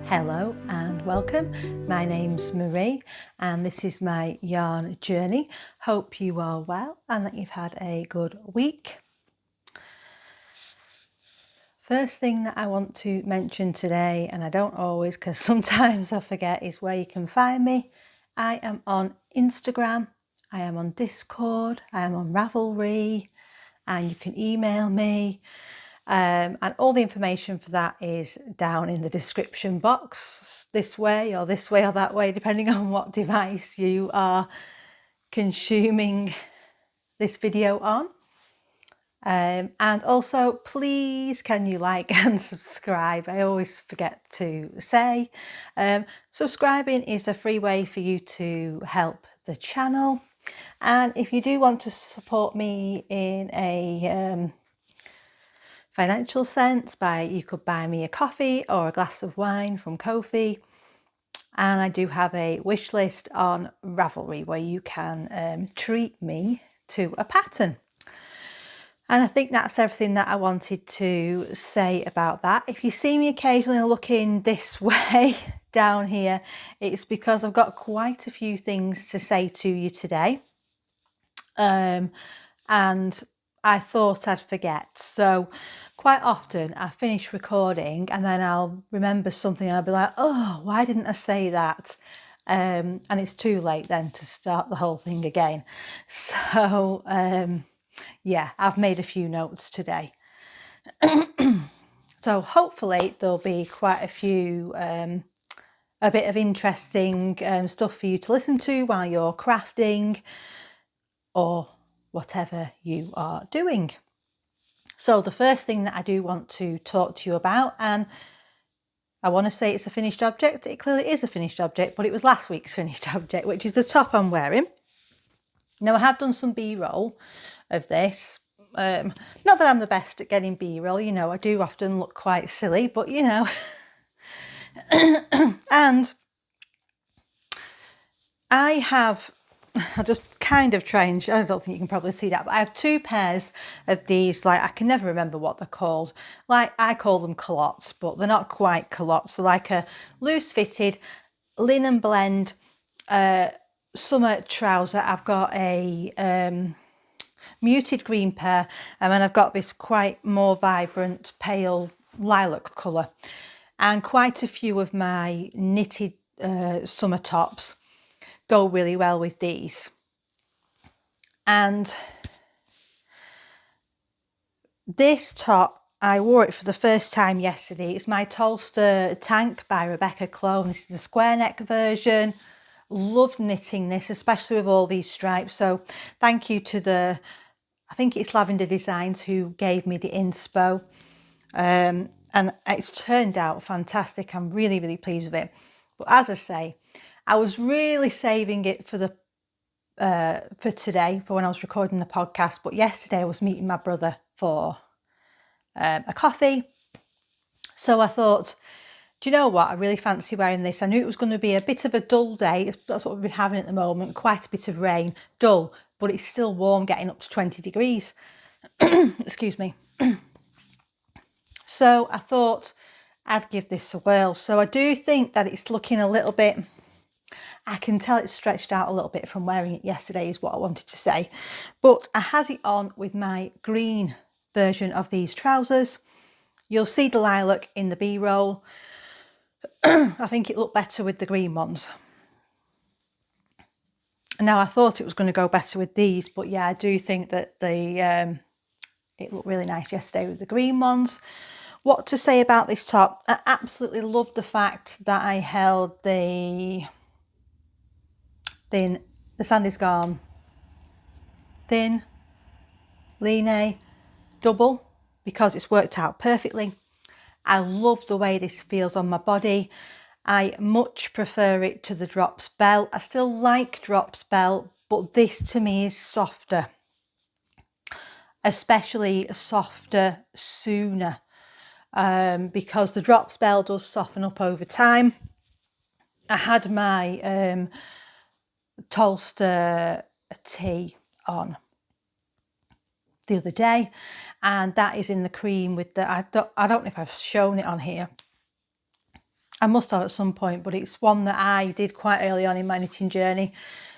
Hello and welcome. My name's Marie and this is my yarn journey. Hope you are well and that you've had a good week. First thing that I want to mention today, and I don't always because sometimes I forget, is where you can find me. I am on Instagram, I am on Discord, I am on Ravelry, and you can email me. And all the information for that is down in the description box, this way or that way, depending on what device you are consuming this video on. And also, please, can you like and subscribe? I always forget to say. Subscribing is a free way for you to help the channel. And if you do want to support me in a financial sense, you could buy me a coffee or a glass of wine from Ko-fi, and I do have a wish list on Ravelry where you can treat me to a pattern. And I think that's everything that I wanted to say about that. If you see me occasionally looking this way down here, it's because I've got quite a few things to say to you today, and I thought I'd forget. So quite often I finish recording and then I'll remember something and I'll be like, oh, why didn't I say that? And it's too late then to start the whole thing again. So yeah, I've made a few notes today. So hopefully there'll be quite a few, a bit of interesting stuff for you to listen to while you're crafting or whatever you are doing. So the first thing that I do want to talk to you about, and I want to say it's a finished object, it clearly is a finished object, but it was last week's finished object, which is the top I'm wearing. Now I have done some B-roll of this. Not that I'm the best at getting B-roll, you know, I do often look quite silly, but you know. And I just kind of try and, I don't think you can probably see that, but I have two pairs of these, like, I can never remember what they're called. Like, I call them culottes, but they're not quite culottes. They're like a loose fitted linen blend summer trouser. I've got a muted green pair, and then I've got this quite more vibrant pale lilac colour. And quite a few of my knitted summer tops go really well with these. And this top, I wore it for the first time yesterday. It's my Tolsta Tank by Rebecca Clow. This is the square neck version. Love knitting this, especially with all these stripes. So thank you to I think it's Lavender Designs who gave me the inspo. And it's turned out fantastic. I'm really, really pleased with it. But as I say, I was really saving it for today, for when I was recording the podcast. But yesterday I was meeting my brother for a coffee. So I thought, do you know what? I really fancy wearing this. I knew it was going to be a bit of a dull day. That's what we've been having at the moment. Quite a bit of rain. Dull, but it's still warm, getting up to 20 degrees. Excuse me. So I thought I'd give this a whirl. So I do think that it's looking a little bit, I can tell it's stretched out a little bit from wearing it yesterday, is what I wanted to say. But I had it on with my green version of these trousers. You'll see the lilac in the B-roll. I think it looked better with the green ones. Now I thought it was going to go better with these, but yeah, I do think that it looked really nice yesterday with the green ones. What to say about this top? I absolutely love the fact that I held the sand is gone thin line double, because it's worked out perfectly. I love the way this feels on my body. I much prefer it to the drops belt. I still like drops belt, but this to me is softer, especially softer sooner. Because the drop spell does soften up over time. I had my Tolsta tee on the other day, and that is in the cream with the, I don't know if I've shown it on here. I must have at some point, but it's one that I did quite early on in my knitting journey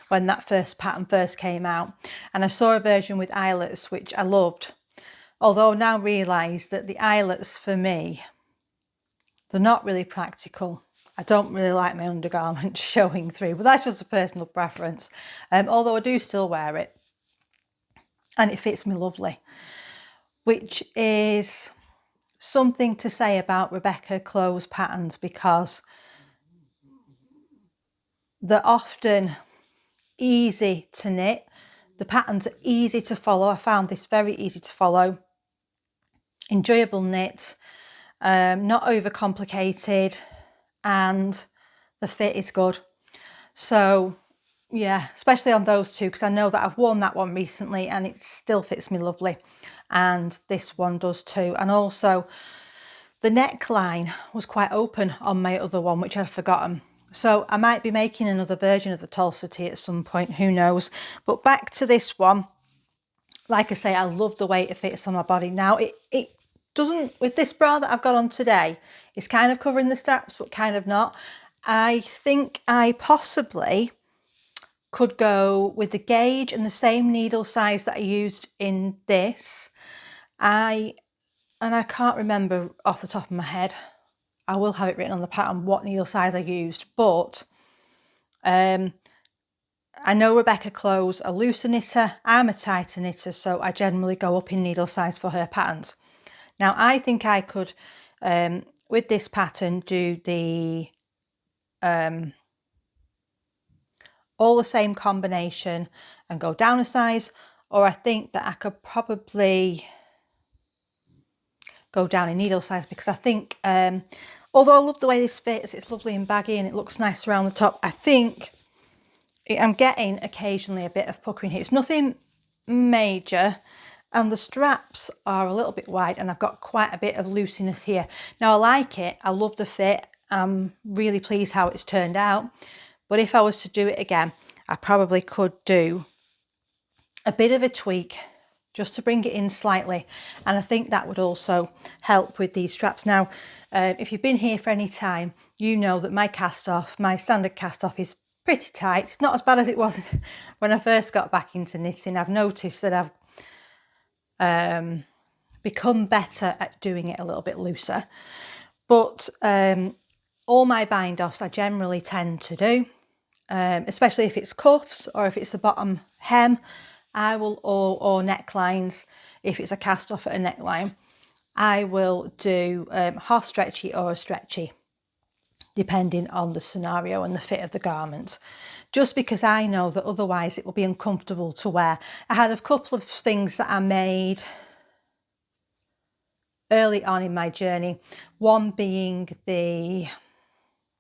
when that first pattern first came out. And I saw a version with eyelets, which I loved. Although I now realise that the eyelets for me, they're not really practical. I don't really like my undergarments showing through, but that's just a personal preference. Although I do still wear it and it fits me lovely, which is something to say about Rebecca Clow's patterns, because they're often easy to knit. The patterns are easy to follow. I found this very easy to follow. Enjoyable knit, not overcomplicated, and the fit is good. So yeah, especially on those two, because I know that I've worn that one recently and it still fits me lovely, and this one does too. And also the neckline was quite open on my other one, which I'd forgotten. So I might be making another version of the Tolsta tee at some point, who knows. But back to this one, like I say, I love the way it fits on my body. Now it doesn't, with this bra that I've got on today, it's kind of covering the straps but kind of not. I think I possibly could go with the gauge and the same needle size that I used in this. I can't remember off the top of my head. I will have it written on the pattern what needle size I used, but I know Rebecca Clow's a looser knitter. I'm a tighter knitter, so I generally go up in needle size for her patterns. Now I think I could, with this pattern, do the all the same combination and go down a size, or I think that I could probably go down in needle size, because I think, although I love the way this fits, it's lovely and baggy and it looks nice around the top, I think I'm getting occasionally a bit of puckering here. It's nothing major, and the straps are a little bit wide and I've got quite a bit of looseness here. Now I like it, I love the fit, I'm really pleased how it's turned out, but if I was to do it again, I probably could do a bit of a tweak just to bring it in slightly, and I think that would also help with these straps. Now if you've been here for any time, you know that my cast off, my standard cast off, is pretty tight. It's not as bad as it was when I first got back into knitting. I've noticed that I've become better at doing it a little bit looser, but all my bind offs I generally tend to do, especially if it's cuffs or if it's the bottom hem, I will, or necklines, if it's a cast off at a neckline, I will do half stretchy or a stretchy, depending on the scenario and the fit of the garment, just because I know that otherwise it will be uncomfortable to wear. I had a couple of things that I made early on in my journey, one being the,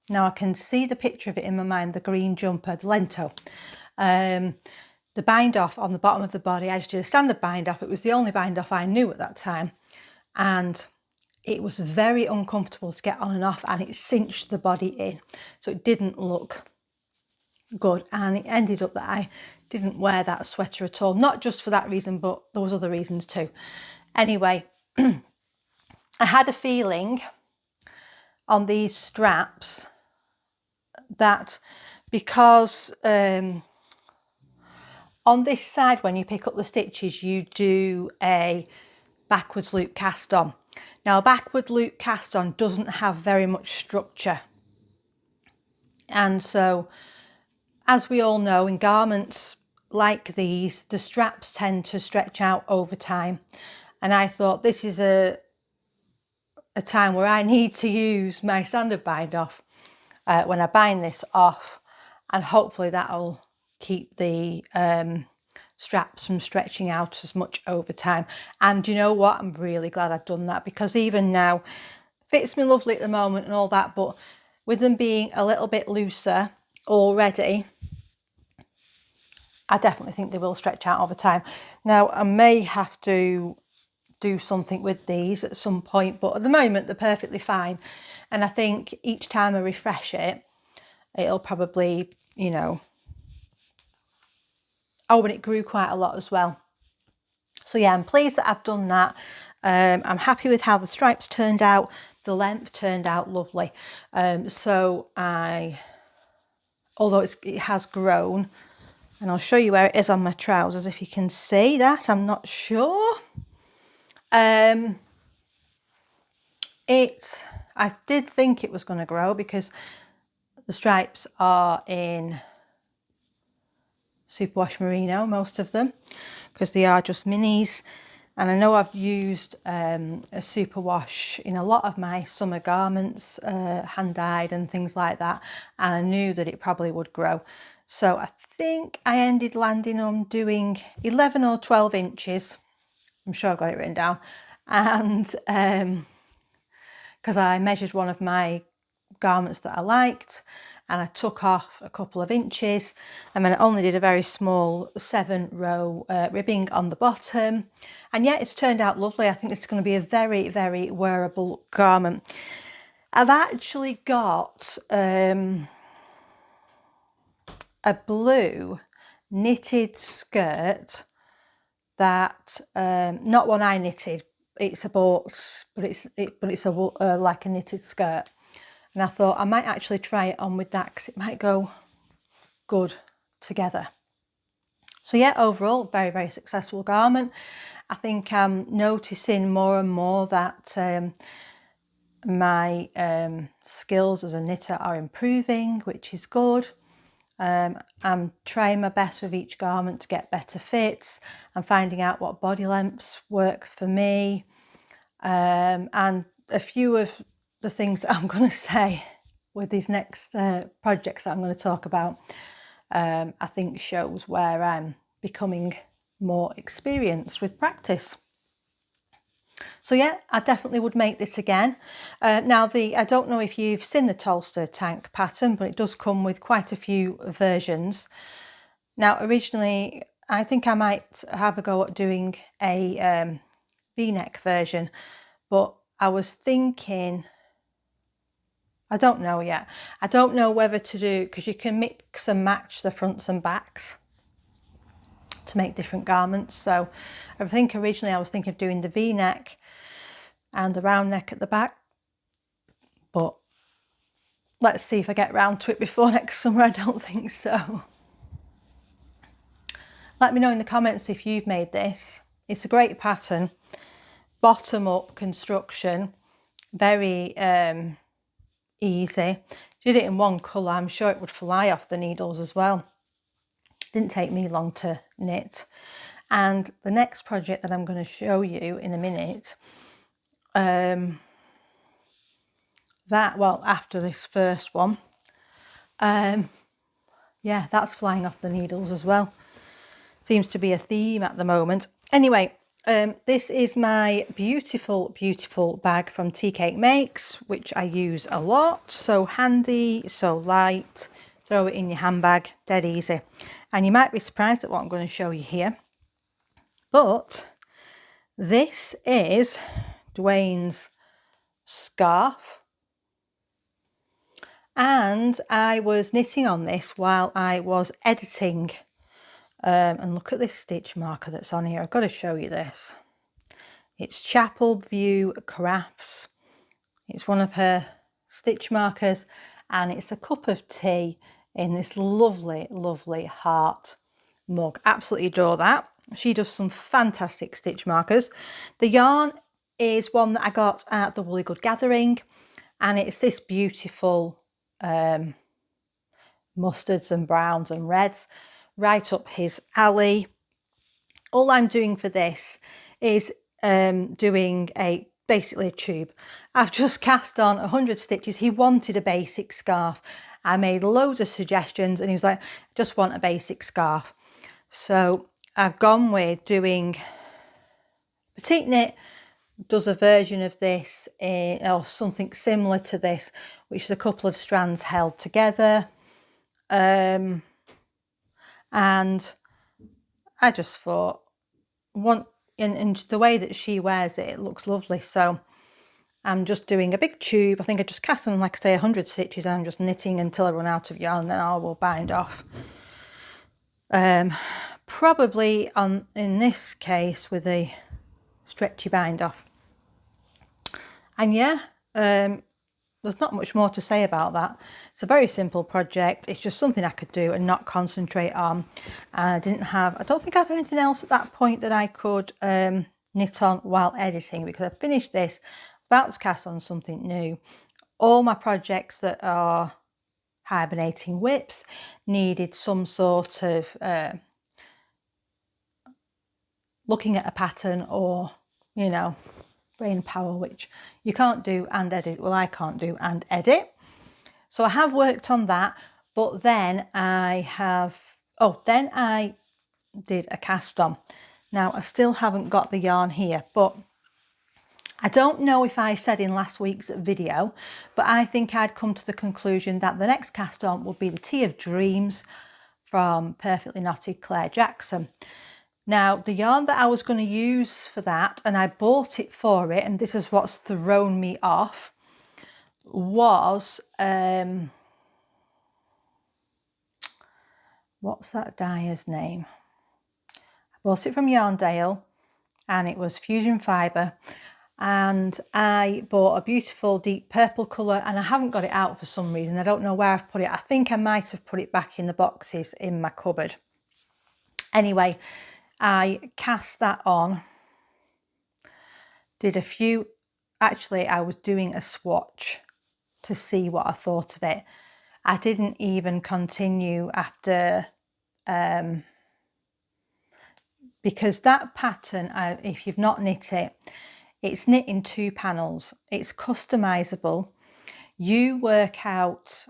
now I can see the picture of it in my mind, the green jumper, the lento. The bind off on the bottom of the body, I just did a standard bind off. It was the only bind off I knew at that time, and it was very uncomfortable to get on and off, and it cinched the body in, so it didn't look good, and it ended up that I didn't wear that sweater at all, not just for that reason, but there was other reasons too. Anyway, I had a feeling on these straps that because on this side, when you pick up the stitches, you do a backwards loop cast on. Now, a backward loop cast on doesn't have very much structure. And so, as we all know, in garments like these, the straps tend to stretch out over time. And I thought this is a time where I need to use my standard bind off when I bind this off, and hopefully that'll keep the straps from stretching out as much over time. And you know what, I'm really glad I've done that, because even now fits me lovely at the moment and all that, but with them being a little bit looser already, I definitely think they will stretch out over time. Now I may have to do something with these at some point, but at the moment they're perfectly fine, and I think each time I refresh it, it'll probably, you know, oh, and it grew quite a lot as well, So yeah, I'm pleased that I've done that. I'm happy with how the stripes turned out. The length turned out lovely. Although it has grown, and I'll show you where it is on my trousers if you can see that. I'm not sure. I did think it was going to grow because the stripes are in Superwash Merino, most of them, because they are just minis. And I know I've used a superwash in a lot of my summer garments, hand dyed and things like that, and I knew that it probably would grow. So I think I ended landing on doing 11 or 12 inches. I'm sure I've got it written down. And because I measured one of my garments that I liked, and I took off a couple of inches, and then I only did a very small 7-row ribbing on the bottom. And yeah, it's turned out lovely. I think it's going to be a very, very wearable garment. I've actually got a blue knitted skirt that not one I knitted. It's a box, but it's a like a knitted skirt. And I thought I might actually try it on with that because it might go good together. So yeah, overall, very, very successful garment. I think I'm noticing more and more that my skills as a knitter are improving, which is good. I'm trying my best with each garment to get better fits. I'm finding out what body lengths work for me. And a few of the things that I'm going to say with these next projects that I'm going to talk about, I think shows where I'm becoming more experienced with practice. So yeah, I definitely would make this again. Now I don't know if you've seen the Tolsta Tank pattern, but it does come with quite a few versions. Now originally, I think I might have a go at doing a V-neck version, but I was thinking, I don't know yet. I don't know whether to do, because you can mix and match the fronts and backs to make different garments. So I think originally I was thinking of doing the V-neck and the round neck at the back, but let's see if I get round to it before next summer. I don't think so. Let me know in the comments if you've made this. It's a great pattern, bottom up construction, very easy. Did it in one colour, I'm sure it would fly off the needles as well. Didn't take me long to knit. And the next project that I'm going to show you in a minute, after this first one, yeah, that's flying off the needles as well. Seems to be a theme at the moment. Anyway, this is my beautiful, beautiful bag from Tea Cake Makes, which I use a lot. So handy, so light. Throw it in your handbag, dead easy. And you might be surprised at what I'm going to show you here. But this is Dwayne's scarf. And I was knitting on this while I was editing. And look at this stitch marker that's on here. I've got to show you this. It's Chapel View Crafts. It's one of her stitch markers, and it's a cup of tea in this lovely, lovely heart mug. Absolutely adore that. She does some fantastic stitch markers. The yarn is one that I got at the Woolly Good Gathering, and it's this beautiful mustards and browns and reds, right up his alley. All I'm doing for this is doing basically a tube. I've just cast on 100 stitches. He wanted a basic scarf. I made loads of suggestions and he was like, just want a basic scarf. So I've gone with doing Petiteknit does a version of this or something similar to this, which is a couple of strands held together. And I just thought, and the way that she wears it, it looks lovely. So I'm just doing a big tube. I think I just cast on, like I say, 100 stitches. And I'm just knitting until I run out of yarn, then I will bind off. Probably in this case with a stretchy bind off. And yeah, there's not much more to say about that. It's a very simple project. It's just something I could do and not concentrate on. And I don't think I had anything else at that point that I could knit on while editing, because I finished this, about to cast on something new. All my projects that are hibernating whips needed some sort of looking at a pattern or, you know, brain power, which you can't do and edit. Well, I can't do and edit. So I have worked on that, but then I did a cast on. Now I still haven't got the yarn here, but I don't know if I said in last week's video, but I think I'd come to the conclusion that the next cast on would be the Tea of Dreams from Perfectly Knotted Claire Jackson. Now, the yarn that I was going to use for that, and I bought it for it, and this is what's thrown me off, was, what's that dyer's name? I bought it from Yarndale, and it was Fusion Fibre, and I bought a beautiful deep purple colour, and I haven't got it out for some reason. I don't know where I've put it. I think I might have put it back in the boxes in my cupboard. Anyway, I cast that on, did a few, actually I was doing a swatch to see what I thought of it. I didn't even continue after, because that pattern, if you've not knit it, it's knit in 2 panels. It's customizable. You work out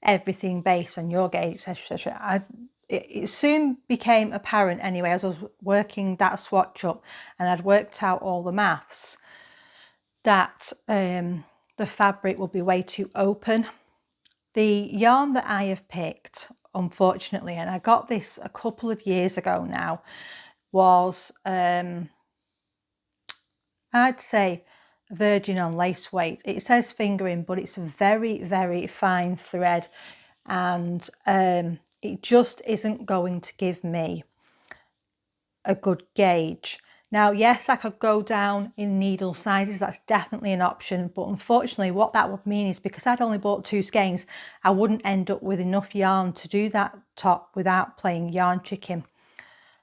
everything based on your gauge, etc. It soon became apparent anyway as I was working that swatch up, and I'd worked out all the maths, that the fabric will be way too open. The yarn that I have picked, unfortunately, and I got this a couple of years ago now, was I'd say virgin on lace weight. It says fingering, but it's a very, very fine thread, and it just isn't going to give me a good gauge. Now, yes, I could go down in needle sizes. That's definitely an option. But unfortunately, what that would mean is, because I'd only bought 2 skeins, I wouldn't end up with enough yarn to do that top without playing yarn chicken.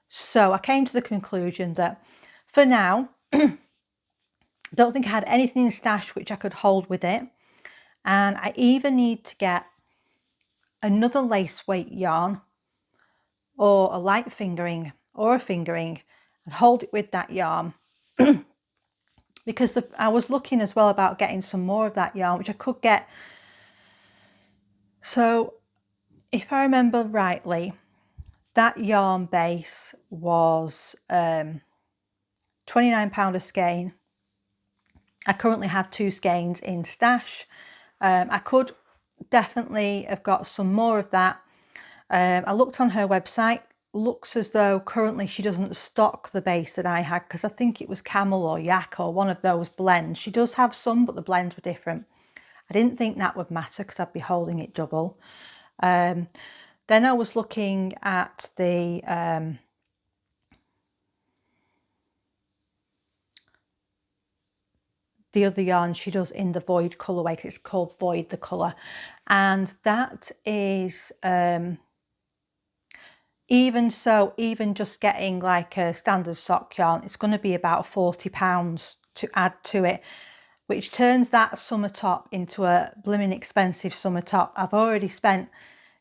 So I came to the conclusion that for now, don't think I had anything in stash which I could hold with it. And I either need to get another lace weight yarn, or a light fingering, or a fingering, and hold it with that yarn. Because I was looking as well about getting some more of that yarn, which I could get. So if I remember rightly, that yarn base was £29 a skein. I currently have 2 skeins in stash. I could definitely have got some more of that. I looked on her website. Looks as though currently she doesn't stock the base that I had, because I think it was camel or yak or one of those blends. She does have some, but the blends were different. I didn't think that would matter because I'd be holding it double. Then I was looking at the other yarn she does in the Void colourway, because it's called Void, the colour, and that is even so, even just getting like a standard sock yarn, it's going to be about £40 to add to it, which turns that summer top into a blooming expensive summer top. I've already spent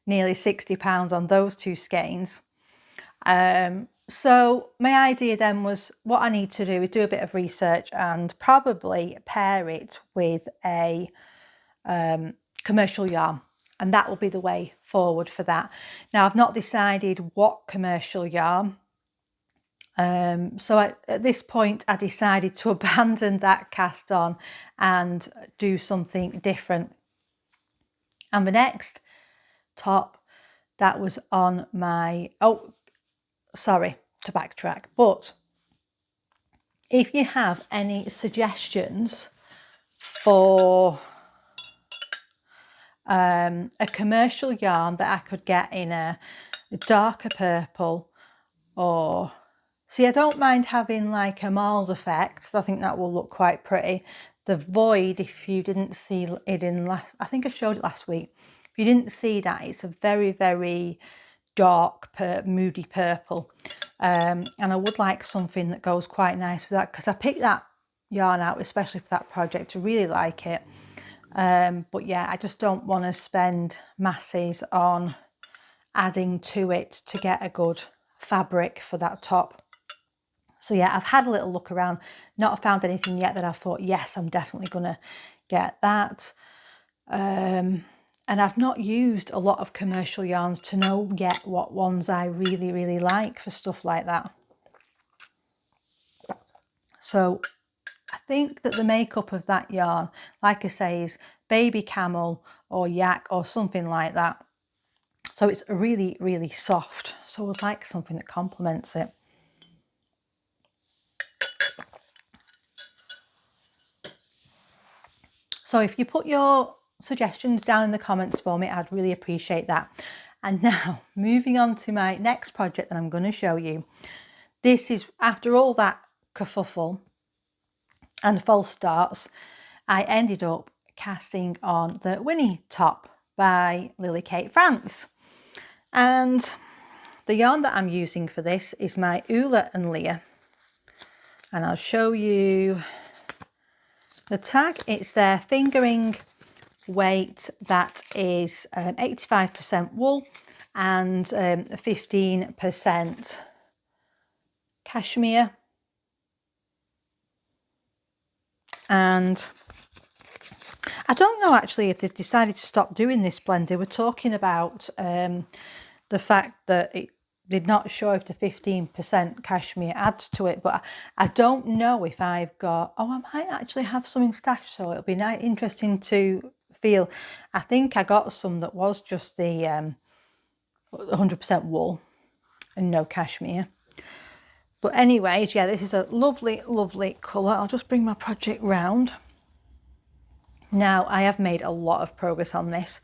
nearly £60 on those 2 skeins. So my idea then was, what I need to do is do a bit of research and probably pair it with a commercial yarn, and that will be the way forward for that. Now, I've not decided what commercial yarn, so at this point I decided to abandon that cast on and do something different. And the next top that was on my, oh sorry to backtrack, but if you have any suggestions for a commercial yarn that I could get in a darker purple, or see, I don't mind having like a mold effect. I think that will look quite pretty. The void, if you didn't see it I think I showed it last week. If you didn't see that, it's a very, very dark, moody purple. And I would like something that goes quite nice with that, because I picked that yarn out especially for that project. I really like it. But yeah, I just don't want to spend masses on adding to it to get a good fabric for that top. So yeah, I've had a little look around, not found anything yet that I thought, yes, I'm definitely gonna get that. And I've not used a lot of commercial yarns to know yet what ones I really, really like for stuff like that. So I think that the makeup of that yarn, like I say, is baby camel or yak or something like that. So it's really, really soft. So I would like something that complements it. So if you put your suggestions down in the comments for me, I'd really appreciate that. And now moving on to my next project that I'm going to show you. This is after all that kerfuffle and false starts, I ended up casting on the Winnie top by Lily Kate France. And the yarn that I'm using for this is my Ula and Leah. And I'll show you the tag. It's their fingering weight that is 85% wool and 15% cashmere. And I don't know actually if they've decided to stop doing this blend. They were talking about the fact that it did not show if the 15% cashmere adds to it, but I don't know if I've got, oh, I might actually have some in stash, so it'll be interesting to feel. I think I got some that was just the 100% wool and no cashmere. But anyways, yeah, this is a lovely, lovely colour. I'll just bring my project round. Now, I have made a lot of progress on this.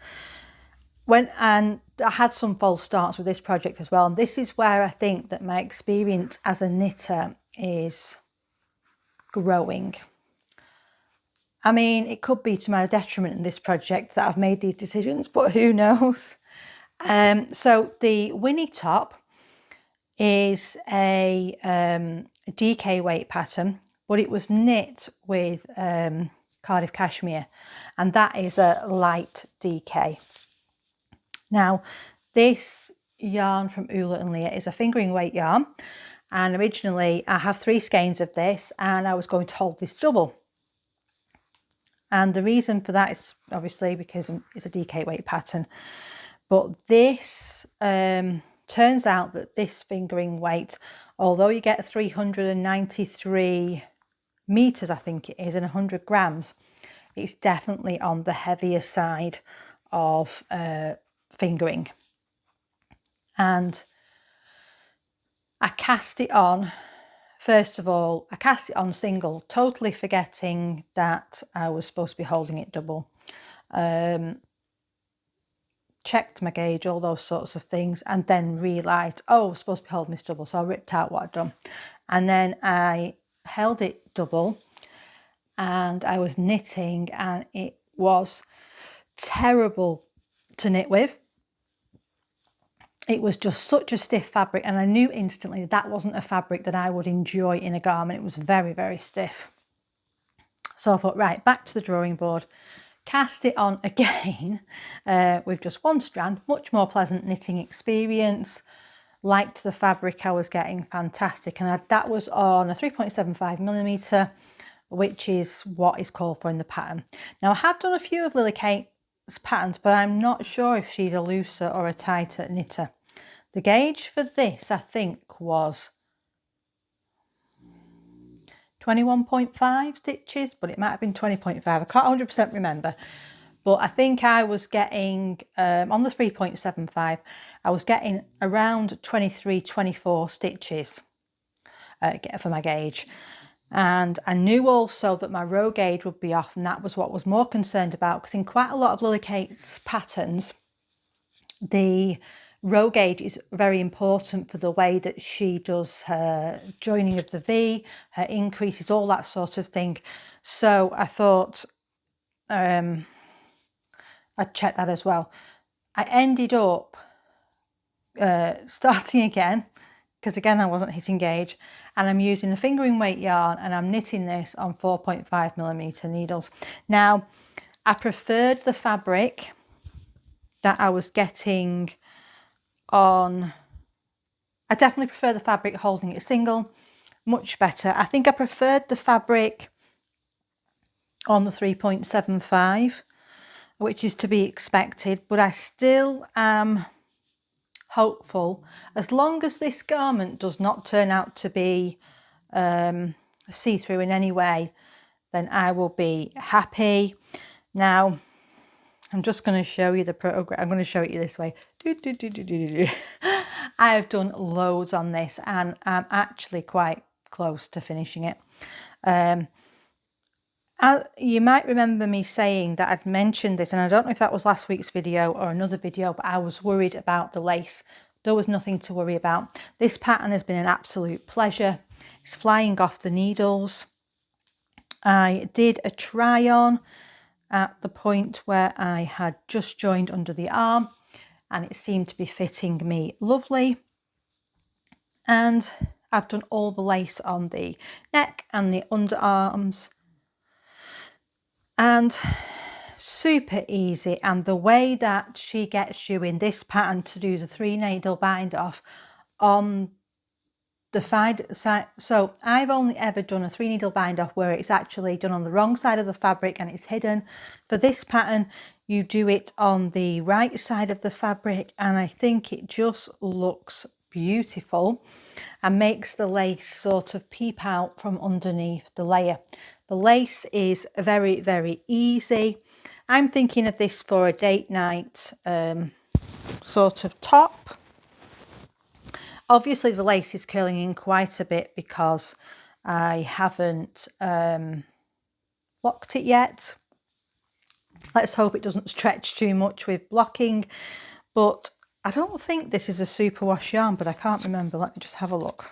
And I had some false starts with this project as well. And this is where I think that my experience as a knitter is growing. I mean, it could be to my detriment in this project that I've made these decisions, but who knows? So the Winnie top is a DK weight pattern, but it was knit with Cardiff cashmere, and that is a light DK. Now, this yarn from Ula and Leah is a fingering weight yarn, and originally I have 3 skeins of this, and I was going to hold this double. And the reason for that is obviously because it's a DK weight pattern, but this turns out that this fingering weight, although you get 393 meters, I think it is, and 100 grams, it's definitely on the heavier side of fingering. And I cast it on, first of all, I cast it on single, totally forgetting that I was supposed to be holding it double. Checked my gauge, all those sorts of things, and then realised, oh, I was supposed to be holding this double, so I ripped out what I'd done. And then I held it double, and I was knitting, and it was terrible to knit with. It was just such a stiff fabric, and I knew instantly that wasn't a fabric that I would enjoy in a garment. It was very, very stiff. So I thought, right, back to the drawing board. Cast it on again with just 1 strand, much more pleasant knitting experience. Liked the fabric I was getting, fantastic. And that was on a 3.75mm, which is what is called for in the pattern. Now, I have done a few of Lily Kate's patterns, but I'm not sure if she's a looser or a tighter knitter. The gauge for this, I think, was 21.5 stitches, but it might have been 20.5. I can't 100% remember. But I think I was getting, on the 3.75, I was getting around 23, 24 stitches for my gauge. And I knew also that my row gauge would be off, and that was what I was more concerned about, because in quite a lot of Lily Kate's patterns, the row gauge is very important for the way that she does her joining of the V, her increases, all that sort of thing. So I thought I'd check that as well. I ended up starting again, because again I wasn't hitting gauge, and I'm using a fingering weight yarn, and I'm knitting this on 4.5mm needles. Now, I preferred the fabric that I was getting on. I definitely prefer the fabric holding it single, much better. I think I preferred the fabric on the 3.75, which is to be expected, but I still am hopeful, as long as this garment does not turn out to be see-through in any way, then I will be happy. Now, I'm just going to show you the progress. I'm going to show it you this way. I have done loads on this, and I'm actually quite close to finishing it. You might remember me saying that I'd mentioned this, and I don't know if that was last week's video or another video, but I was worried about the lace. There was nothing to worry about. This pattern has been an absolute pleasure. It's flying off the needles. I did a try on at the point where I had just joined under the arm, and it seemed to be fitting me lovely. And I've done all the lace on the neck and the underarms, and super easy. And the way that she gets you in this pattern to do the 3 needle bind off on the side, so I've only ever done a 3 needle bind off where it's actually done on the wrong side of the fabric and it's hidden. For this pattern, you do it on the right side of the fabric, and I think it just looks beautiful and makes the lace sort of peep out from underneath the layer. The lace is very, very easy. I'm thinking of this for a date night sort of top. Obviously the lace is curling in quite a bit because I haven't blocked it yet. Let's hope it doesn't stretch too much with blocking, but I don't think this is a superwash yarn, but I can't remember. Let me just have a look.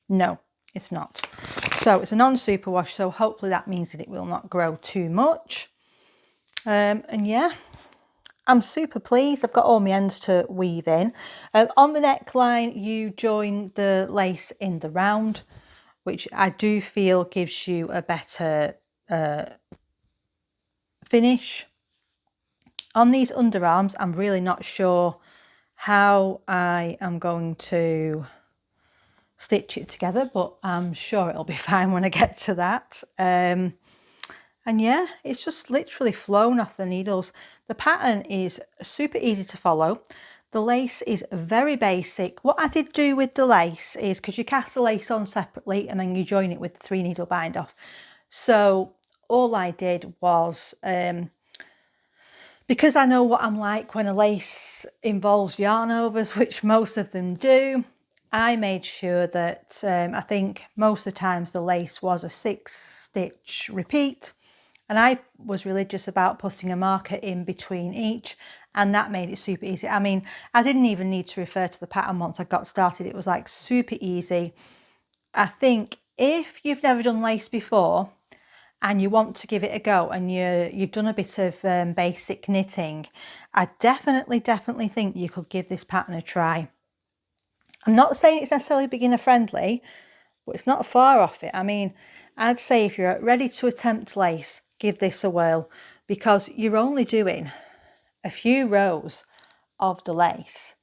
No, it's not. So it's a non-superwash, so hopefully that means that it will not grow too much. And yeah, I'm super pleased. I've got all my ends to weave in. On the neckline, you join the lace in the round, which I do feel gives you a better finish. On these underarms, I'm really not sure how I am going to stitch it together, but I'm sure it'll be fine when I get to that. And yeah, it's just literally flown off the needles. The pattern is super easy to follow. The lace is very basic. What I did do with the lace is, because you cast the lace on separately and then you join it with the 3 needle bind off. So all I did was, because I know what I'm like when a lace involves yarn overs, which most of them do, I made sure that I think most of the times the lace was a 6-stitch repeat, and I was religious about putting a marker in between each, and that made it super easy. I mean, I didn't even need to refer to the pattern once I got started. It was like super easy. I think if you've never done lace before and you want to give it a go, and you've done a bit of basic knitting, I definitely think you could give this pattern a try. I'm not saying it's necessarily beginner friendly, but it's not far off it. I mean, I'd say if you're ready to attempt lace, give this a whirl, because you're only doing a few rows of the lace,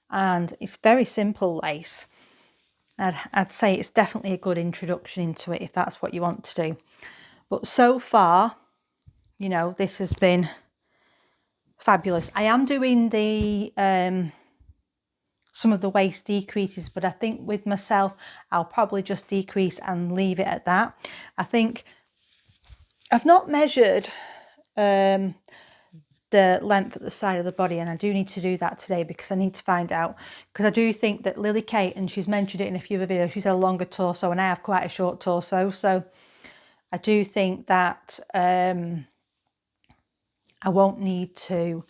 and it's very simple lace. I'd say it's definitely a good introduction into it if that's what you want to do. But so far, you know, this has been fabulous. I am doing the some of the waist decreases, but I think with myself I'll probably just decrease and leave it at that. I think I've not measured the length at the side of the body, and I do need to do that today because I need to find out, because I do think that Lily Kate, and she's mentioned it in a few other videos, she's a longer torso and I have quite a short torso, so I do think that I won't need to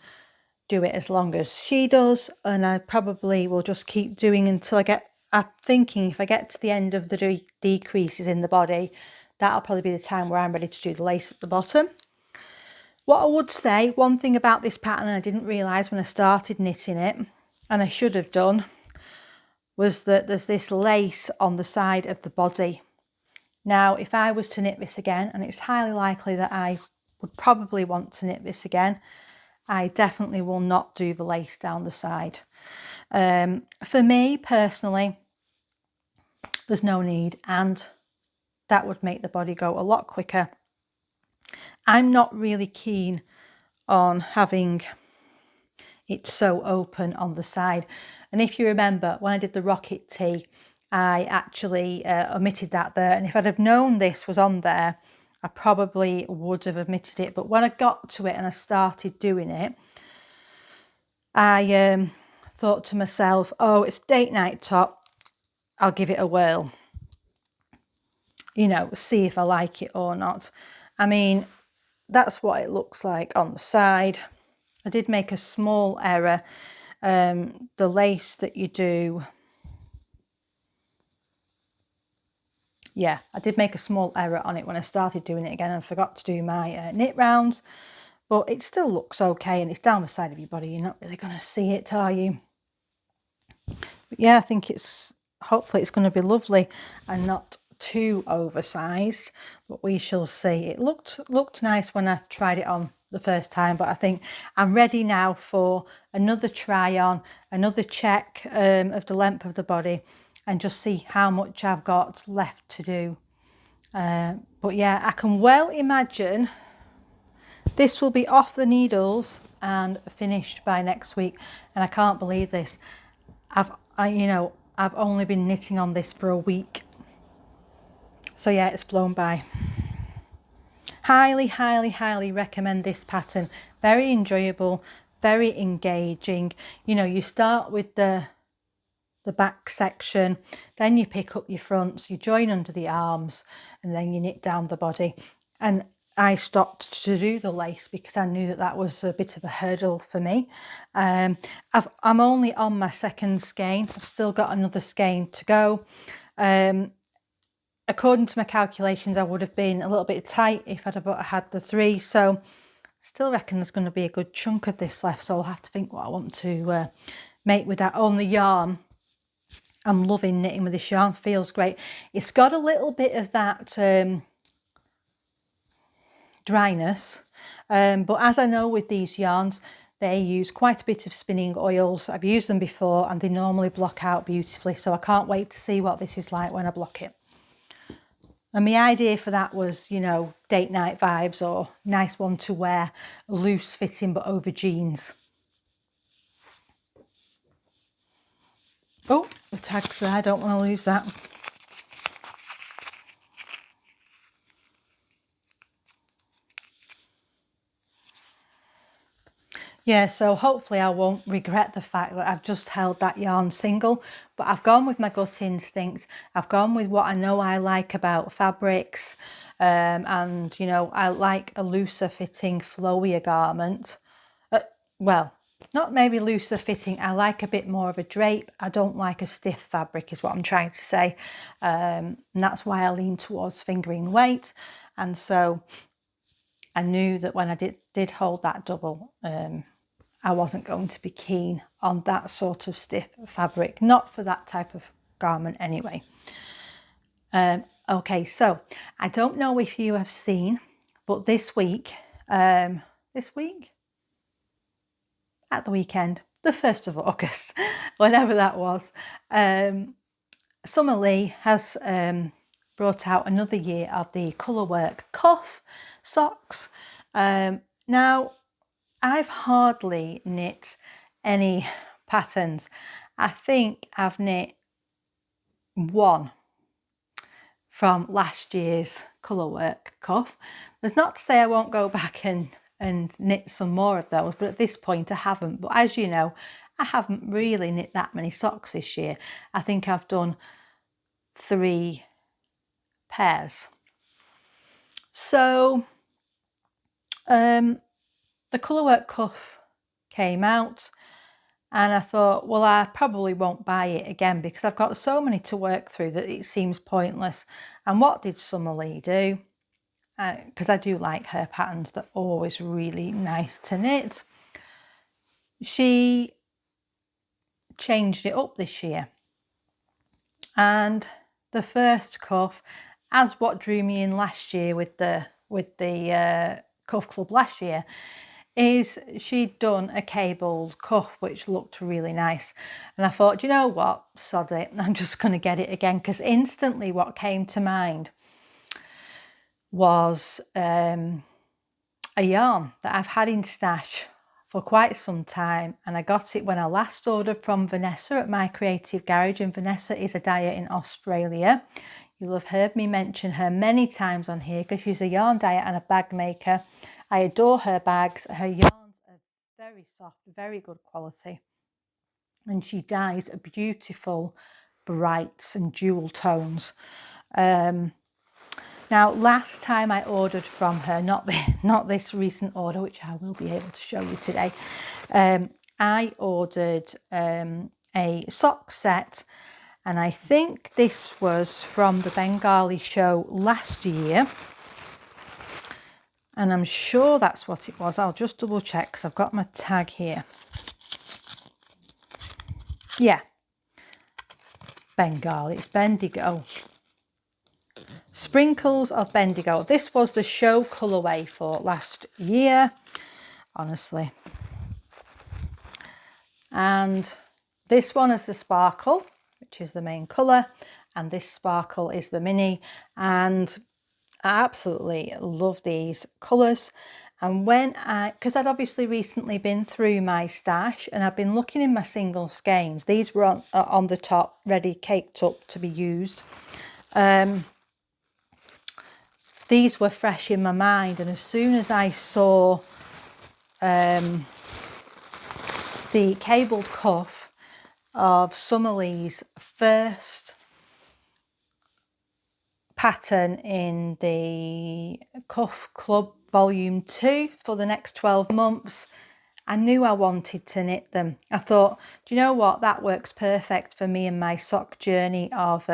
do it as long as she does, and I probably will just keep doing until I'm thinking if I get to the end of the decreases in the body, that'll probably be the time where I'm ready to do the lace at the bottom. What I would say, one thing about this pattern I didn't realise when I started knitting it, and I should have done, was that there's this lace on the side of the body. Now, if I was to knit this again, and it's highly likely that I would probably want to knit this again, I definitely will not do the lace down the side. For me personally, there's no need, and that would make the body go a lot quicker. I'm not really keen on having it so open on the side. And if you remember, when I did the rocket tee, I actually omitted that there. And if I'd have known this was on there, I probably would have omitted it. But when I got to it and I started doing it, I thought to myself, oh, it's date night top, I'll give it a whirl. You know, see if I like it or not. I mean, that's what it looks like on the side. I did make a small error. The lace that you do, yeah, I did make a small error on it when I started doing it again, and I forgot to do my knit rounds, but it still looks okay, and it's down the side of your body. You're not really going to see it, are you? But yeah, I think hopefully it's going to be lovely and not too oversized, but we shall see. It looked nice when I tried it on the first time, but I think I'm ready now for another try on, another check of the length of the body, and just see how much I've got left to do. But yeah, I can well imagine this will be off the needles and finished by next week, and I can't believe this. I've only been knitting on this for a week. So yeah, it's flown by. Highly, highly, highly recommend this pattern. Very enjoyable, very engaging. You know, you start with the back section, then you pick up your fronts, you join under the arms, and then you knit down the body. And I stopped to do the lace because I knew that was a bit of a hurdle for me. I'm only on my second skein. I've still got another skein to go. According to my calculations, I would have been a little bit tight if I'd have had the 3. So I still reckon there's going to be a good chunk of this left. So I'll have to think what I want to make with that. On the yarn, I'm loving knitting with this yarn. Feels great. It's got a little bit of that dryness. But as I know with these yarns, they use quite a bit of spinning oils. I've used them before and they normally block out beautifully. So I can't wait to see what this is like when I block it. And my idea for that was, you know, date night vibes, or nice one to wear loose fitting but over jeans. Oh, the tag's there. I don't want to lose that. Yeah, so hopefully I won't regret the fact that I've just held that yarn single, but I've gone with my gut instinct. I've gone with what I know I like about fabrics, and, you know, I like a looser fitting, flowier garment. Well, not maybe looser fitting. I like a bit more of a drape. I don't like a stiff fabric is what I'm trying to say. And that's why I lean towards fingering weight. And so I knew that when I did hold that double, I wasn't going to be keen on that sort of stiff fabric, not for that type of garment anyway. Okay, so I don't know if you have seen, but this week, at the weekend, the 1st of August, whenever that was, Summer Lee has brought out another year of the colourwork cuff socks. Now, I've hardly knit any patterns. I think I've knit one from last year's colourwork cuff. There's not to say I won't go back and and knit some more of those, but at this point I haven't. But as you know, I haven't really knit that many socks this year. I think I've done 3 pairs. So the colourwork cuff came out, and I thought, well, I probably won't buy it again because I've got so many to work through that it seems pointless. And what did Summerlee do? Because I do like her patterns, they're always really nice to knit. She changed it up this year, and the first cuff, as what drew me in last year with the Cuff Club last year, is she'd done a cabled cuff which looked really nice, and I thought, do you know what, sod it, I'm just going to get it again, because instantly what came to mind was a yarn that I've had in stash for quite some time, and I got it when I last ordered from Vanessa at My Creative Garage, and Vanessa is a dyer in Australia. You'll have heard me mention her many times on here because she's a yarn dyer and a bag maker. I adore her bags. Her yarns are very soft, very good quality, and she dyes beautiful brights and jewel tones. Now, last time I ordered from her, not this recent order, which I will be able to show you today, I ordered a sock set, and I think this was from the Bengali show last year, and I'm sure that's what it was. I'll just double check because I've got my tag here. Yeah, Bengali, it's Bendigo. Sprinkles of Bendigo. This was the show colourway for last year, honestly. And this one is the sparkle, which is the main colour, and this sparkle is the mini, and I absolutely love these colours. And because I'd obviously recently been through my stash and I've been looking in my single skeins, these were on the top, ready, caked up to be used. These were fresh in my mind, and as soon as I saw the cabled cuff of Summerlee's first pattern in the Cuff Club Volume 2 for the next 12 months, I knew I wanted to knit them. I thought, do you know what, that works perfect for me and my sock journey of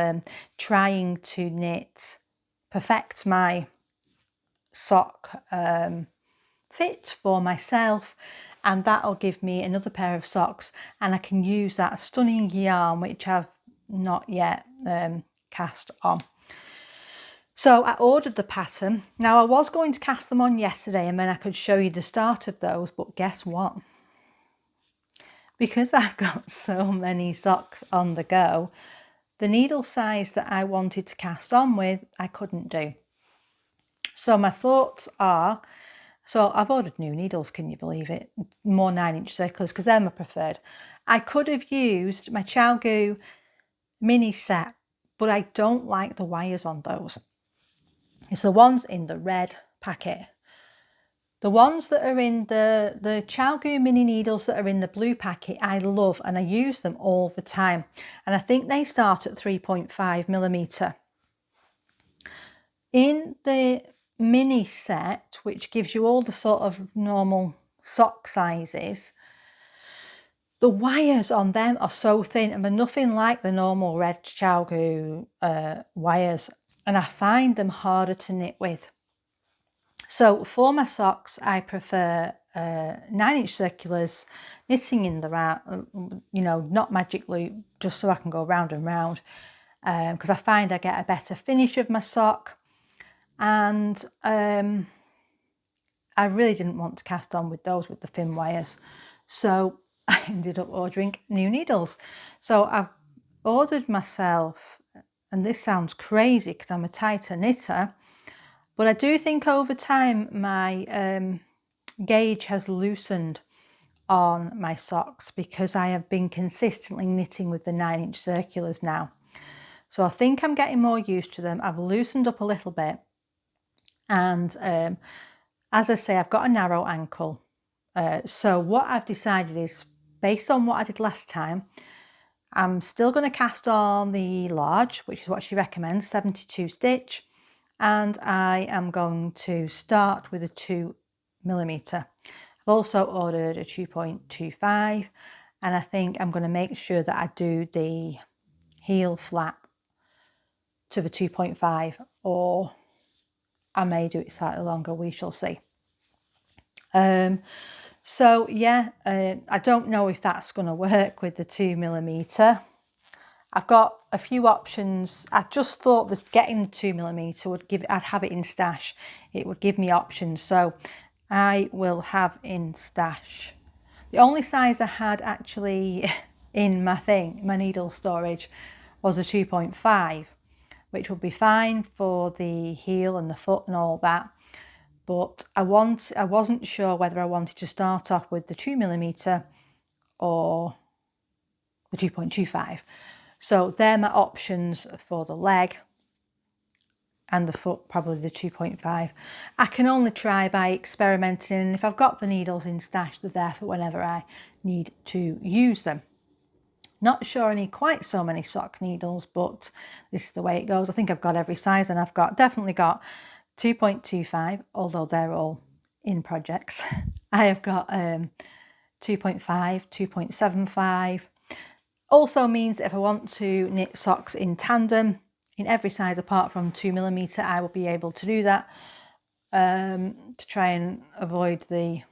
trying to perfect my sock fit for myself, and that'll give me another pair of socks, and I can use that stunning yarn which I've not yet cast on. So I ordered the pattern. Now I was going to cast them on yesterday and then I could show you the start of those, but guess what? Because I've got so many socks on the go, the needle size that I wanted to cast on with, I couldn't do. So my thoughts are, so I've ordered new needles, can you believe it? More 9-inch circulars, because they're my preferred. I could have used my ChowGoo mini set, but I don't like the wires on those. It's the ones in the red packet. The ones that are in the ChowGoo mini needles that are in the blue packet, I love, and I use them all the time. And I think they start at 3.5mm. In the mini set, which gives you all the sort of normal sock sizes, the wires on them are so thin, and they're nothing like the normal red ChowGoo wires, and I find them harder to knit with. So for my socks, I prefer 9-inch circulars, knitting in the round, you know, not magic loop, just so I can go round and round, because I find I get a better finish of my sock. And I really didn't want to cast on with those with the thin wires, so I ended up ordering new needles. So I've ordered myself, and this sounds crazy because I'm a tighter knitter, but I do think over time my gauge has loosened on my socks because I have been consistently knitting with the 9-inch circulars now. So I think I'm getting more used to them. I've loosened up a little bit, and as I say, I've got a narrow ankle. So what I've decided is, based on what I did last time, I'm still going to cast on the large, which is what she recommends, 72 stitch. And I am going to start with a 2mm. I've also ordered a 2.25, and I think I'm going to make sure that I do the heel flap to the 2.5, or I may do it slightly longer, we shall see. So yeah, I don't know if that's going to work with the 2mm. I've got a few options. I just thought that getting the 2mm would give, I'd have it in stash. It would give me options. So I will have in stash. The only size I had actually in my needle storage was a 2.5, which would be fine for the heel and the foot and all that. But I wasn't sure whether I wanted to start off with the 2mm or the 2.25. So they're my options for the leg, and the foot probably the 2.5. I can only try by experimenting, and if I've got the needles in stash, they're there for whenever I need to use them. Not sure I need quite so many sock needles, but this is the way it goes. I think I've got every size, and I've definitely got 2.25, although they're all in projects. I have got 2.5, 2.75. Also means that if I want to knit socks in tandem in every size apart from 2mm, I will be able to do that, to try and avoid the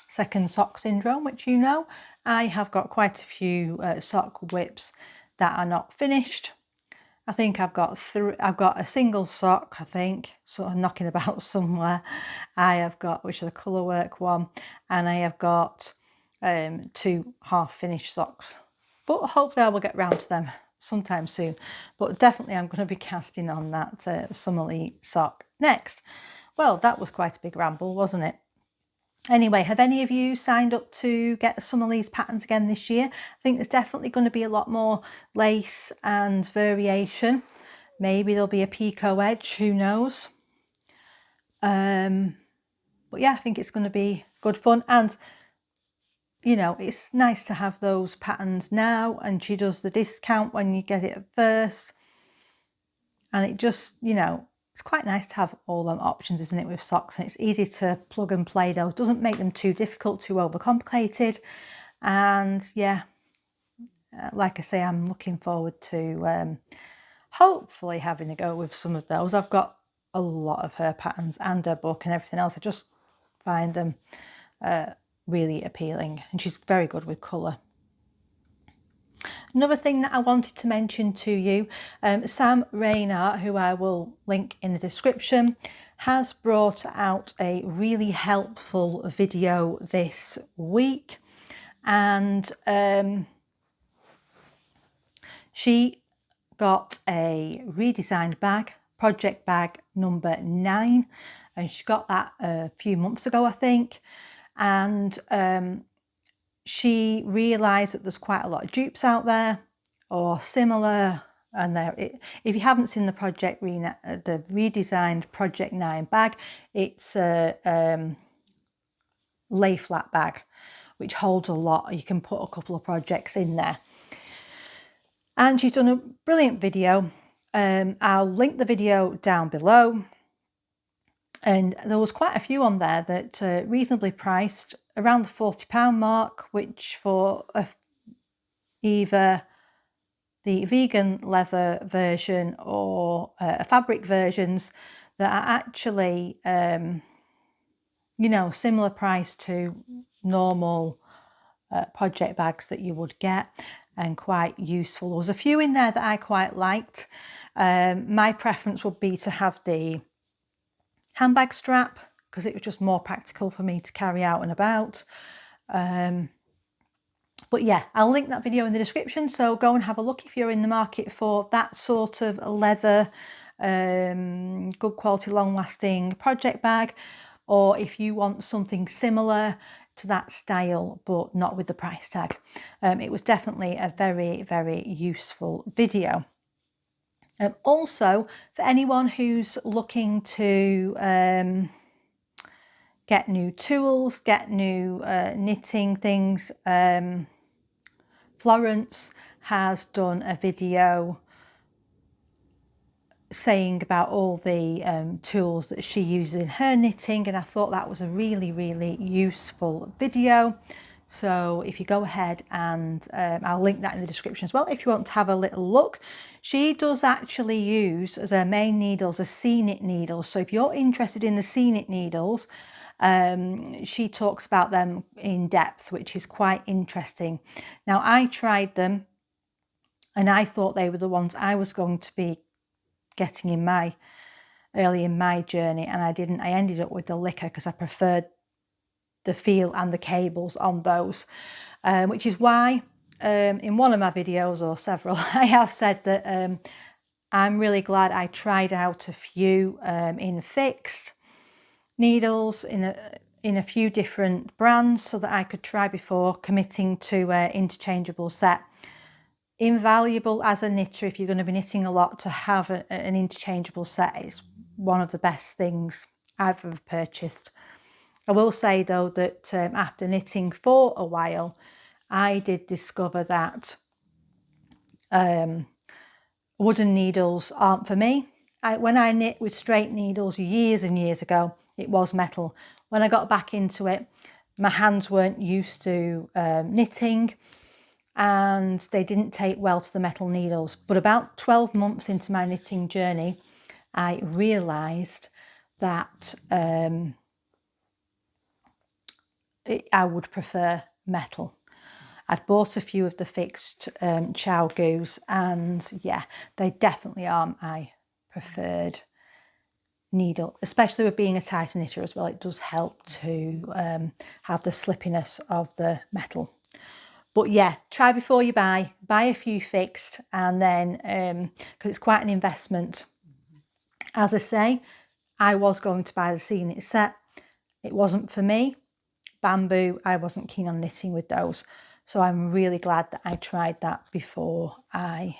second sock syndrome, which you know. I have got quite a few sock whips that are not finished. I think I've got a single sock, I think, sort of knocking about somewhere. I have got, which is a colour work one, and I have got 2 half-finished socks. But hopefully I will get round to them sometime soon. But definitely I'm going to be casting on that Summerlee sock next. Well, that was quite a big ramble, wasn't it? Anyway, have any of you signed up to get Summerlee's patterns again this year? I think there's definitely going to be a lot more lace and variation. Maybe there'll be a picot edge, who knows? But yeah, I think it's going to be good fun. And, you know, it's nice to have those patterns now. And she does the discount when you get it at first. And it just, you know, it's quite nice to have all them options, isn't it, with socks? And it's easy to plug and play those. Doesn't make them too difficult, too overcomplicated. And yeah, like I say, I'm looking forward to hopefully having a go with some of those. I've got a lot of her patterns and her book and everything else. I just find them really appealing, and she's very good with colour. Another thing that I wanted to mention to you, Sam Rayner, who I will link in the description, has brought out a really helpful video this week, and she got a redesigned bag, project bag number 9, and she got that a few months ago, I think, and she realised that there's quite a lot of dupes out there or similar, and if you haven't seen the the redesigned Project 9 bag, it's a lay flat bag which holds a lot. You can put a couple of projects in there, and she's done a brilliant video. I'll link the video down below, and there was quite a few on there that reasonably priced, around the £40 mark, which for either the vegan leather version or fabric versions, that are actually you know, similar price to normal project bags that you would get, and quite useful. There was a few in there that I quite liked. My preference would be to have the handbag strap, because it was just more practical for me to carry out and about. But yeah, I'll link that video in the description, so go and have a look if you're in the market for that sort of leather, good quality, long-lasting project bag, or if you want something similar to that style but not with the price tag. It was definitely a very, very useful video. Also, for anyone who's looking to get new tools, get new knitting things, Florence has done a video saying about all the tools that she uses in her knitting, and I thought that was a really useful video. So if you go ahead, and I'll link that in the description as well if you want to have a little look. She does actually use as her main needles a C-knit needles, so if you're interested in the C-knit needles, she talks about them in depth, which is quite interesting. Now, I tried them and I thought they were the ones I was going to be getting in early in my journey, and I didn't. I ended up with the Licker because I preferred the feel and the cables on those, which is why in one of my videos, or several, I have said that I'm really glad I tried out a few in fixed needles in a few different brands, so that I could try before committing to an interchangeable set. Invaluable as a knitter if you're going to be knitting a lot to have an interchangeable set. It's one of the best things I've ever purchased. I will say though that after knitting for a while, I did discover that wooden needles aren't for me. When I knit with straight needles years and years ago, it was metal. When I got back into it, my hands weren't used to knitting, and they didn't take well to the metal needles. But about 12 months into my knitting journey, I realised that I would prefer metal. I'd bought a few of the fixed Chow Goos, and yeah, they definitely are my preferred needle, especially with being a tighter knitter as well. It does help to have the slippiness of the metal. But yeah, try before you buy a few fixed, and then because it's quite an investment. As I say, I was going to buy the C-knit set. It wasn't for me. Bamboo, I wasn't keen on knitting with those, so I'm really glad that I tried that before I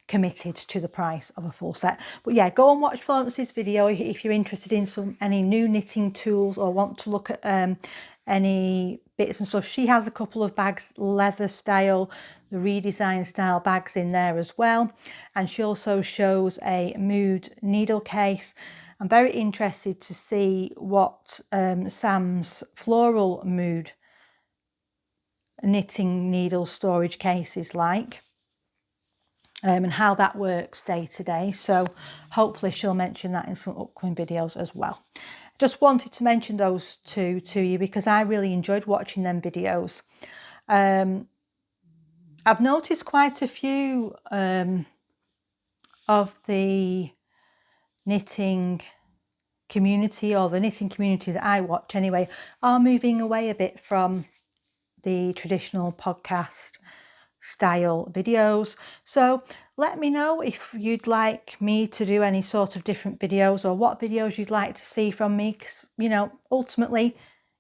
committed to the price of a full set. But yeah, go and watch Florence's video if you're interested in any new knitting tools, or want to look at any bits and stuff. She has a couple of bags, leather style, the redesign style bags in there as well, and she also shows a mood needle case. I'm very interested to see what Sam's floral mood knitting needle storage case is like, and how that works day to day. So hopefully she'll mention that in some upcoming videos as well. Just wanted to mention those two to you because I really enjoyed watching them videos. I've noticed quite a few of the knitting community, or the knitting community that I watch anyway, are moving away a bit from the traditional podcast style videos. So let me know if you'd like me to do any sort of different videos, or what videos you'd like to see from me, because you know, ultimately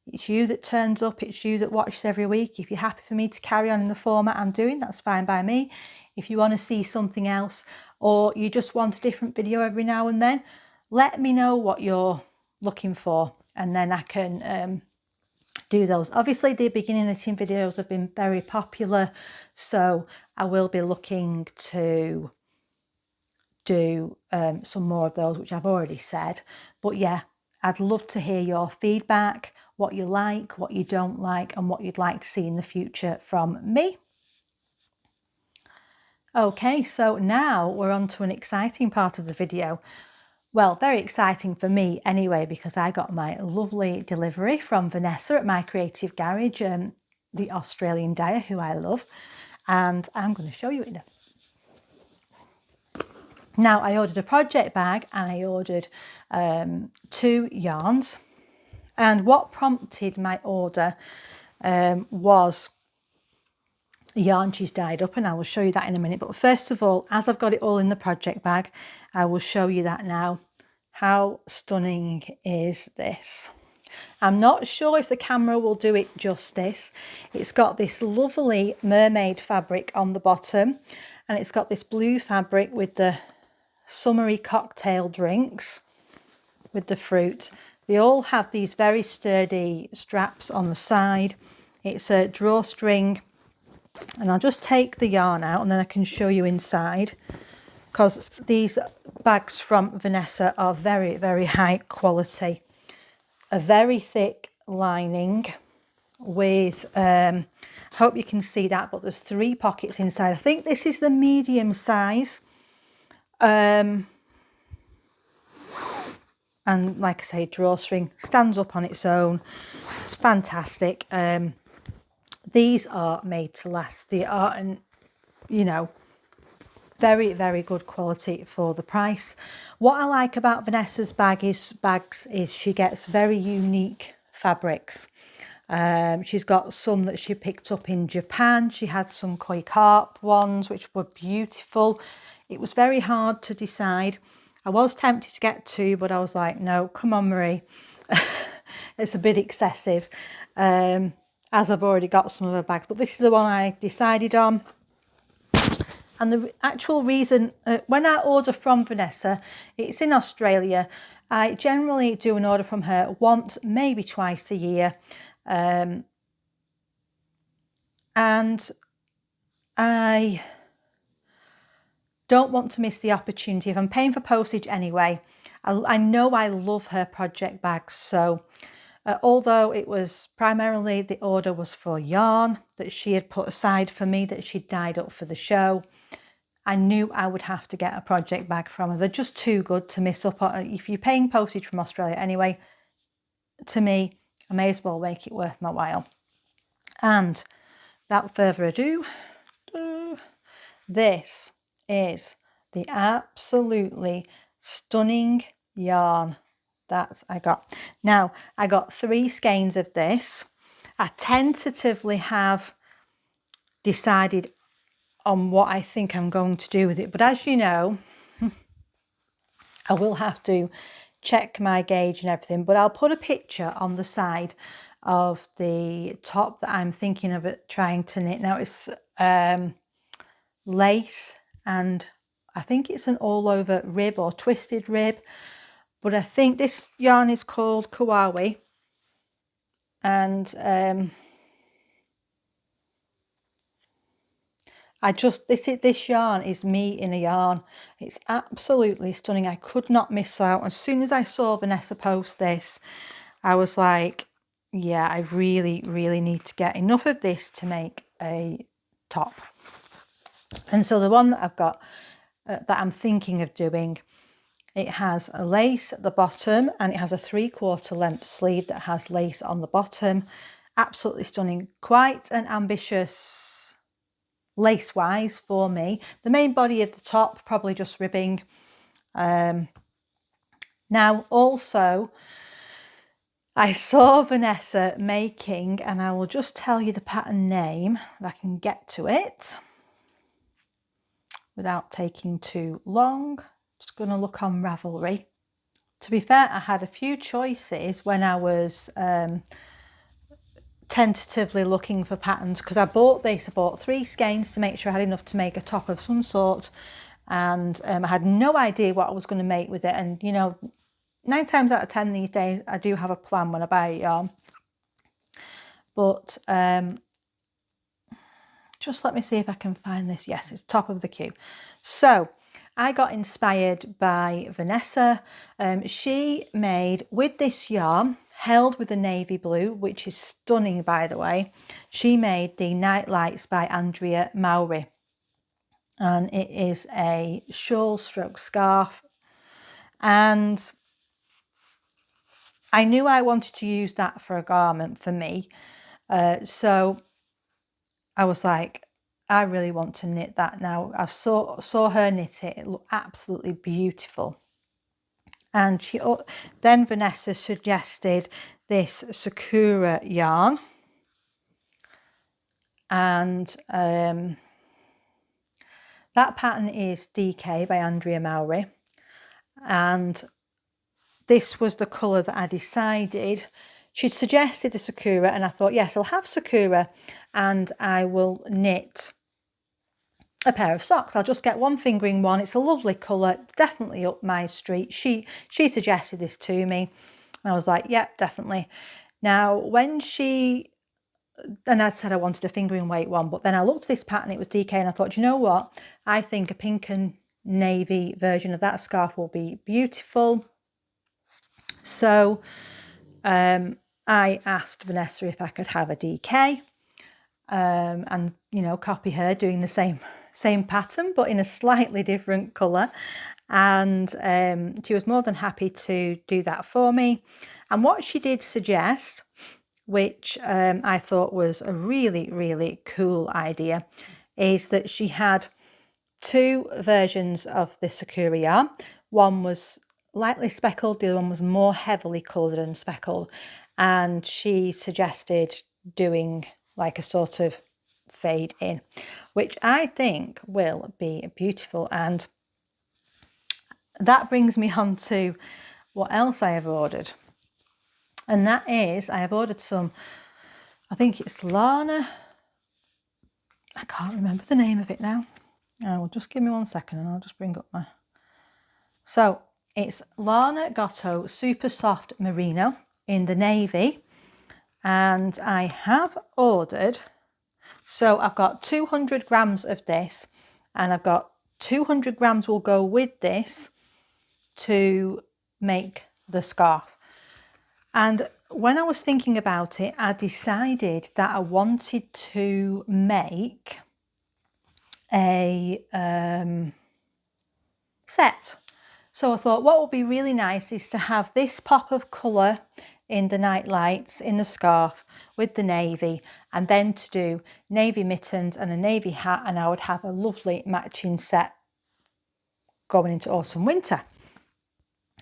it's you that turns up, it's you that watches every week. If you're happy for me to carry on in the format I'm doing, that's fine by me. If you want to see something else, or you just want a different video every now and then, let me know what you're looking for, and then I can do those. Obviously the beginning knitting videos have been very popular, so I will be looking to do some more of those, which I've already said. But yeah, I'd love to hear your feedback, what you like, what you don't like, and what you'd like to see in the future from me. Okay, so now we're on to an exciting part of the video. Well, very exciting for me anyway, because I got my lovely delivery from Vanessa at My Creative Garage, the Australian dyer who I love, and I'm going to show you it now. Now, I ordered a project bag and I ordered 2 yarns, and what prompted my order was a yarn she's dyed up, and I will show you that in a minute. But first of all, as I've got it all in the project bag, I will show you that now. How stunning is this? I'm not sure if the camera will do it justice. It's got this lovely mermaid fabric on the bottom, and it's got this blue fabric with the summery cocktail drinks with the fruit. They all have these very sturdy straps on the side. It's a drawstring, and I'll just take the yarn out and then I can show you inside, because these bags from Vanessa are very, very high quality. A very thick lining with, I hope you can see that, but there's 3 pockets inside. I think this is the medium size. And like I say, drawstring, stands up on its own. It's fantastic. These are made to last. They are, you know, very, very good quality for the price. What I like about Vanessa's bags is she gets very unique fabrics. She's got some that she picked up in Japan. She had some koi carp ones which were beautiful. It was very hard to decide. I was tempted to get 2, but I was like, no, come on, Marie. It's a bit excessive, as I've already got some of her bags, but this is the one I decided on. And the actual reason, when I order from Vanessa, it's in Australia. I generally do an order from her once, maybe twice a year. And I don't want to miss the opportunity. If I'm paying for postage anyway, I know I love her project bags. So although it was primarily, the order was for yarn that she had put aside for me, that she'd dyed up for the show, I knew I would have to get a project bag from her. They're just too good to miss up on. If you're paying postage from Australia anyway, to me, I may as well make it worth my while. And without further ado, this is the absolutely stunning yarn that I got. Now, I got 3 skeins of this. I tentatively have decided on what I think I'm going to do with it, but as you know, I will have to check my gauge and everything, but I'll put a picture on the side of the top that I'm thinking of trying to knit. Now it's lace, and I think it's an all over rib or twisted rib, but I think this yarn is called Kawaii, and this yarn is me in a yarn. It's absolutely stunning. I could not miss out. As soon as I saw Vanessa post this, I was like, yeah, I really, really need to get enough of this to make a top. And so the one that I've got, that I'm thinking of doing, it has a lace at the bottom, and it has a 3/4 length sleeve that has lace on the bottom. Absolutely stunning. Quite an ambitious lace wise for me. The main body of the top, probably just ribbing. Now also, I saw Vanessa making, and I will just tell you the pattern name if I can get to it without taking too long. Just going to look on Ravelry. To be fair, I had a few choices when I was tentatively looking for patterns, because I bought 3 skeins to make sure I had enough to make a top of some sort, and I had no idea what I was going to make with it. And you know, 9 times out of 10 these days I do have a plan when I buy a yarn, but just let me see if I can find this. Yes, it's top of the queue. So I got inspired by Vanessa. She made, with this yarn held with the navy blue, which is stunning by the way, she made the Night Lights by Andrea Mowry, and it is a shawl stroke scarf, and I knew I wanted to use that for a garment for me, so I was like, I really want to knit that now. I saw her knit it. It looked absolutely beautiful. And then Vanessa suggested this Sakura yarn, and that pattern is DK by Andrea Mowry, and this was the colour that I decided. She'd suggested the Sakura, and I thought, yes, I'll have Sakura, and I will knit a pair of socks. I'll just get one fingering one. It's a lovely colour, definitely up my street. She suggested this to me and I was like, yeah, definitely. Now when and I'd said I wanted a fingering weight one, but then I looked at this pattern, it was DK, and I thought, you know what, I think a pink and navy version of that scarf will be beautiful. So I asked Vanessa if I could have a DK and, you know, copy her doing the same pattern but in a slightly different colour, and she was more than happy to do that for me. And what she did suggest, which I thought was a really, really cool idea, is that she had two versions of the Sakura yarn. One was lightly speckled, the other one was more heavily coloured and speckled, and she suggested doing like a sort of fade in, which I think will be beautiful. And that brings me on to what else I have ordered, and that is I have ordered some, I think it's Lana, I can't remember the name of it now. Oh, just give me 1 second and I'll just bring up my... So it's Lana Gatto Super Soft Merino in the navy, and I have ordered, so I've got 200 grams of this, and I've got 200 grams will go with this to make the scarf. And when I was thinking about it, I decided that I wanted to make a set. So I thought what would be really nice is to have this pop of colour in the night lights in the scarf with the navy, and then to do navy mittens and a navy hat, and I would have a lovely matching set going into autumn winter.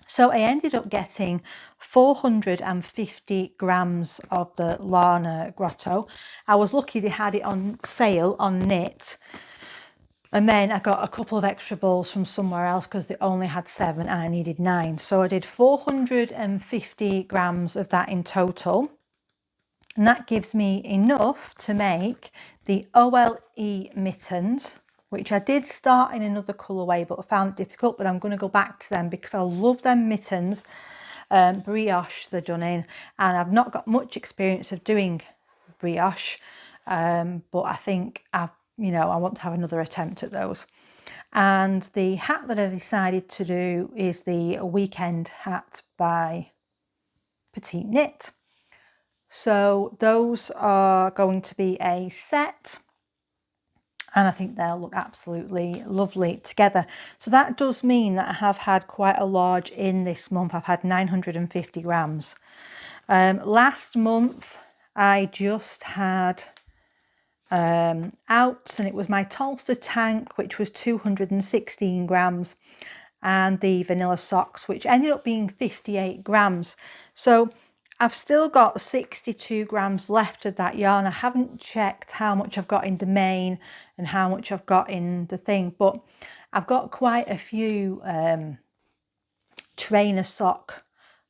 So I ended up getting 450 grams of the Lana Grotto. I was lucky they had it on sale on Knit. And then I got a couple of extra balls from somewhere else because they only had 7 and I needed 9. So I did 450 grams of that in total. And that gives me enough to make the OLE mittens, which I did start in another colourway, but I found it difficult. But I'm going to go back to them because I love them mittens. Brioche they're done in. And I've not got much experience of doing brioche. But I think I want to have another attempt at those. And the hat that I decided to do is the weekend hat by Petiteknit. So those are going to be a set, and I think they'll look absolutely lovely together. So that does mean that I have had quite a large in this month. I've had 950 grams. Last month I just had out, and it was my Tolsta Tank, which was 216 grams, and the vanilla socks, which ended up being 58 grams. So I've still got 62 grams left of that yarn. I haven't checked how much I've got in the main and how much I've got in the thing, but I've got quite a few trainer sock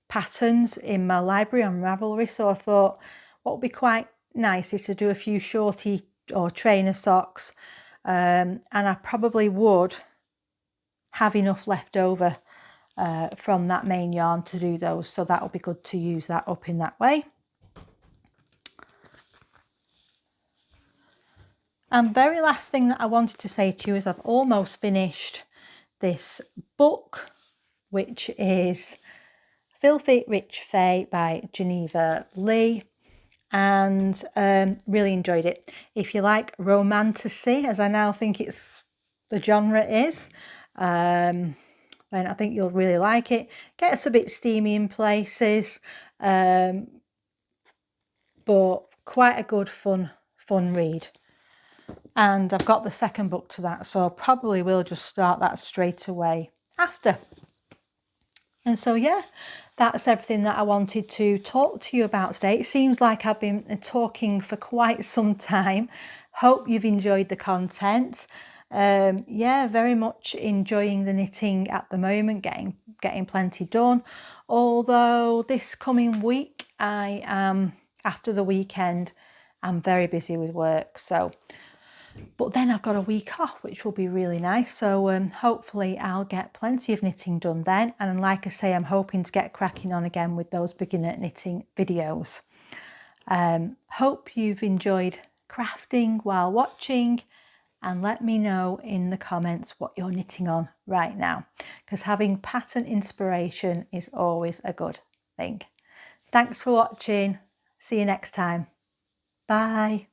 patterns in my library on Ravelry. So I thought what would be quite nice is to do a few shorty or trainer socks, and I probably would have enough left over from that main yarn to do those, so that'll be good to use that up in that way. And very last thing that I wanted to say to you is I've almost finished this book, which is Filthy Rich Fae by Geneva Lee, and really enjoyed it. If you like romantasy, as I now think it's the genre is, then I think you'll really like it. Gets a bit steamy in places, but quite a good fun read. And I've got the second book to that, so I probably will just start that straight away after. And so yeah, that's everything that I wanted to talk to you about today. It seems like I've been talking for quite some time. Hope you've enjoyed the content. Yeah, very much enjoying the knitting at the moment, getting plenty done. Although this coming week I am, after the weekend, I'm very busy with work. So But then I've got a week off, which will be really nice. So hopefully I'll get plenty of knitting done then. And like I say, I'm hoping to get cracking on again with those beginner knitting videos. Hope you've enjoyed crafting while watching, and let me know in the comments what you're knitting on right now, because having pattern inspiration is always a good thing. Thanks for watching. See you next time. Bye.